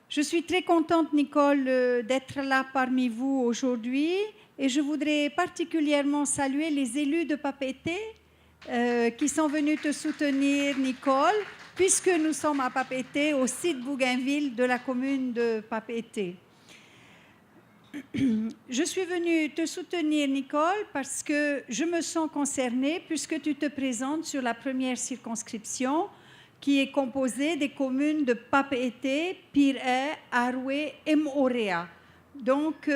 Je suis très contente, Nicole, d'être là parmi vous aujourd'hui et je voudrais particulièrement saluer les élus de Papeete qui sont venus te soutenir, Nicole, puisque nous sommes à Papeete, au site Bougainville de la commune de Papeete. Je suis venue te soutenir, Nicole, parce que je me sens concernée puisque tu te présentes sur la première circonscription qui est composée des communes de Papeete, Pir'e, Aroué et Moorea. Donc,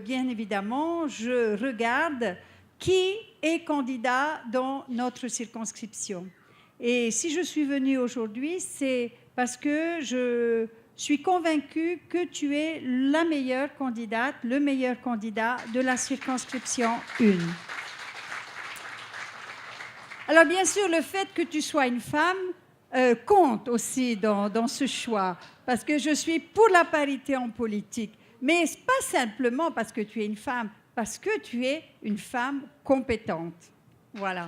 bien évidemment, je regarde qui est candidat dans notre circonscription. Et si je suis venue aujourd'hui, c'est parce que je suis convaincue que tu es la meilleure candidate, le meilleur candidat de la circonscription 1. Alors, bien sûr, le fait que tu sois une femme compte aussi dans ce choix, parce que je suis pour la parité en politique, mais pas simplement parce que tu es une femme, parce que tu es une femme compétente. Voilà.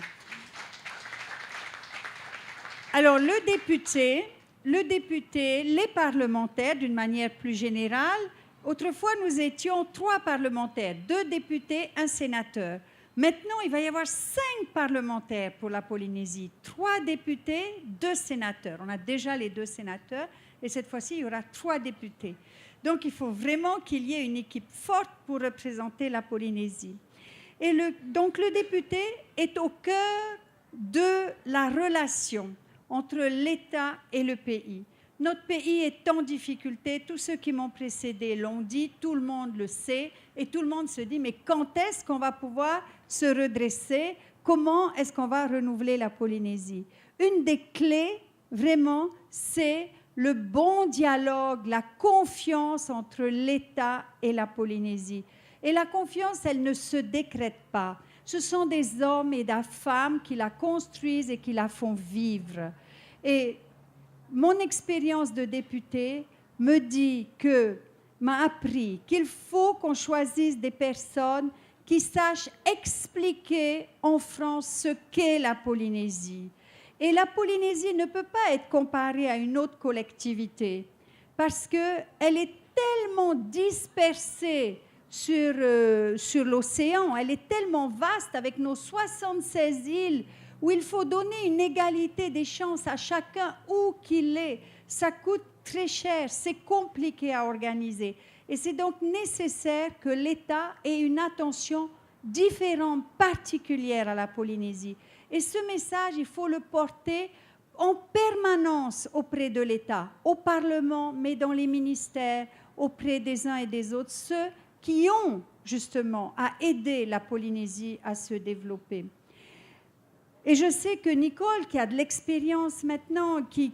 Alors, le député, les parlementaires, d'une manière plus générale, autrefois, nous étions 3 parlementaires, 2 députés, 1 sénateur. Maintenant, il va y avoir 5 parlementaires pour la Polynésie, 3 députés, 2 sénateurs. On a déjà les 2 sénateurs et cette fois-ci, il y aura 3 députés. Donc, il faut vraiment qu'il y ait une équipe forte pour représenter la Polynésie. Et donc, le député est au cœur de la relation entre l'État et le pays. Notre pays est en difficulté, tous ceux qui m'ont précédé l'ont dit, tout le monde le sait, et tout le monde se dit, mais quand est-ce qu'on va pouvoir se redresser? Comment est-ce qu'on va renouveler la Polynésie? Une des clés, vraiment, c'est le bon dialogue, la confiance entre l'État et la Polynésie. Et la confiance, elle ne se décrète pas. Ce sont des hommes et des femmes qui la construisent et qui la font vivre. Et mon expérience de députée m'a appris qu'il faut qu'on choisisse des personnes qui sachent expliquer en France ce qu'est la Polynésie. Et la Polynésie ne peut pas être comparée à une autre collectivité parce qu'elle est tellement dispersée sur l'océan, elle est tellement vaste avec nos 76 îles où il faut donner une égalité des chances à chacun où qu'il est. Ça coûte très cher, c'est compliqué à organiser. Et c'est donc nécessaire que l'État ait une attention différente, particulière à la Polynésie. Et ce message, il faut le porter en permanence auprès de l'État, au Parlement, mais dans les ministères, auprès des uns et des autres, ceux qui ont justement à aider la Polynésie à se développer. Et je sais que Nicole, qui a de l'expérience maintenant, qui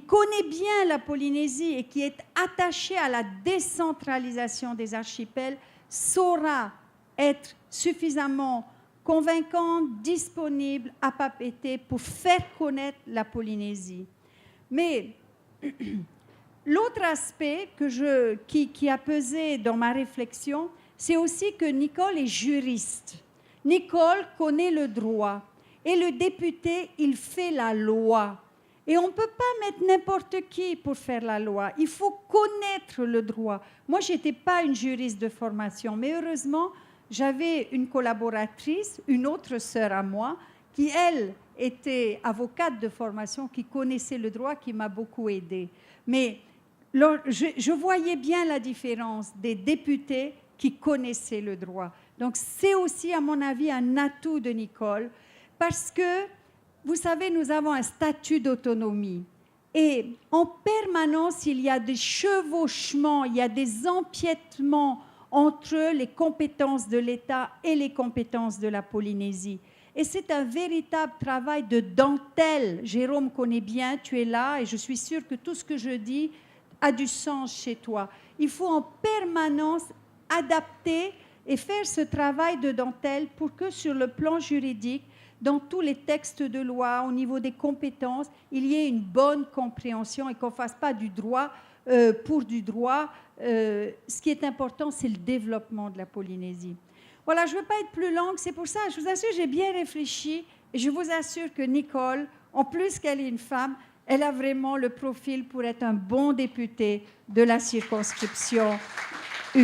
connaît bien la Polynésie et qui est attachée à la décentralisation des archipels, saura être suffisamment convaincante, disponible à Papeete pour faire connaître la Polynésie. Mais l'autre aspect qui a pesé dans ma réflexion, c'est aussi que Nicole est juriste. Nicole connaît le droit et le député, il fait la loi. Et on ne peut pas mettre n'importe qui pour faire la loi. Il faut connaître le droit. Moi, je n'étais pas une juriste de formation, mais heureusement, j'avais une collaboratrice, une autre sœur à moi, qui, elle, était avocate de formation, qui connaissait le droit, qui m'a beaucoup aidée. Mais je voyais bien la différence des députés qui connaissaient le droit. Donc, c'est aussi, à mon avis, un atout de Nicole, parce que, vous savez, nous avons un statut d'autonomie. Et en permanence, il y a des chevauchements, il y a des empiètements entre les compétences de l'État et les compétences de la Polynésie. Et c'est un véritable travail de dentelle. Jérôme connaît bien, tu es là, et je suis sûre que tout ce que je dis a du sens chez toi. Il faut en permanence adapter et faire ce travail de dentelle pour que sur le plan juridique, dans tous les textes de loi, au niveau des compétences, il y ait une bonne compréhension et qu'on ne fasse pas du droit pour du droit. Ce qui est important, c'est le développement de la Polynésie. Voilà, je ne veux pas être plus longue, c'est pour ça, je vous assure, j'ai bien réfléchi et je vous assure que Nicole, en plus qu'elle est une femme, Elle a vraiment le profil pour être un bon député de la circonscription 1.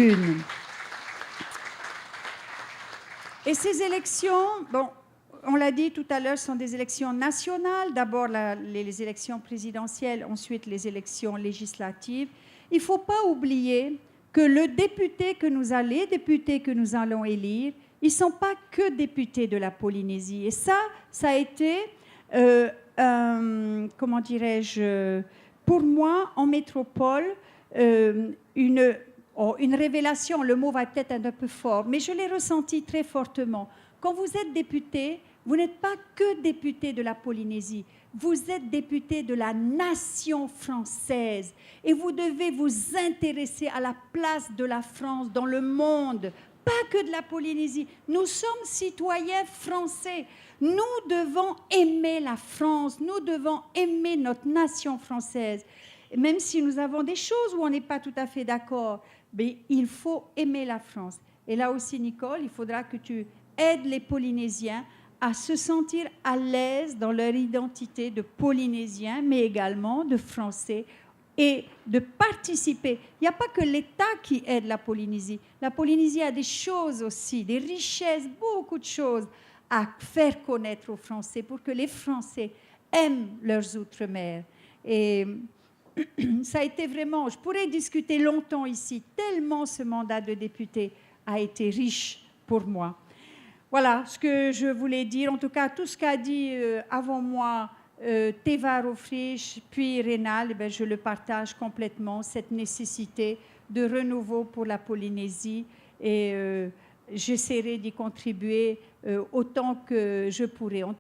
Et ces élections, bon, on l'a dit tout à l'heure, sont des élections nationales. D'abord les élections présidentielles, ensuite les élections législatives. Il ne faut pas oublier que les députés que nous allons élire, ils ne sont pas que députés de la Polynésie. Et ça a été, comment dirais-je, pour moi, en métropole, une révélation. Le mot va peut-être être un peu fort, mais je l'ai ressenti très fortement. Quand vous êtes député, vous n'êtes pas que député de la Polynésie, vous êtes député de la nation française et vous devez vous intéresser à la place de la France dans le monde, pas que de la Polynésie. Nous sommes citoyens français. Nous devons aimer la France, nous devons aimer notre nation française. Même si nous avons des choses où on n'est pas tout à fait d'accord, mais il faut aimer la France. Et là aussi, Nicole, il faudra que tu aides les Polynésiens à se sentir à l'aise dans leur identité de Polynésiens, mais également de Français, et de participer. Il n'y a pas que l'État qui aide la Polynésie. La Polynésie a des choses aussi, des richesses, beaucoup de choses à faire connaître aux Français pour que les Français aiment leurs outre-mer. Et ça a été vraiment, je pourrais discuter longtemps ici, tellement ce mandat de député a été riche pour moi. Voilà ce que je voulais dire. En tout cas, tout ce qu'a dit avant moi Teva Roufrich, puis Rénal, eh je le partage complètement, cette nécessité de renouveau pour la Polynésie. Et j'essaierai d'y contribuer autant que je pourrai.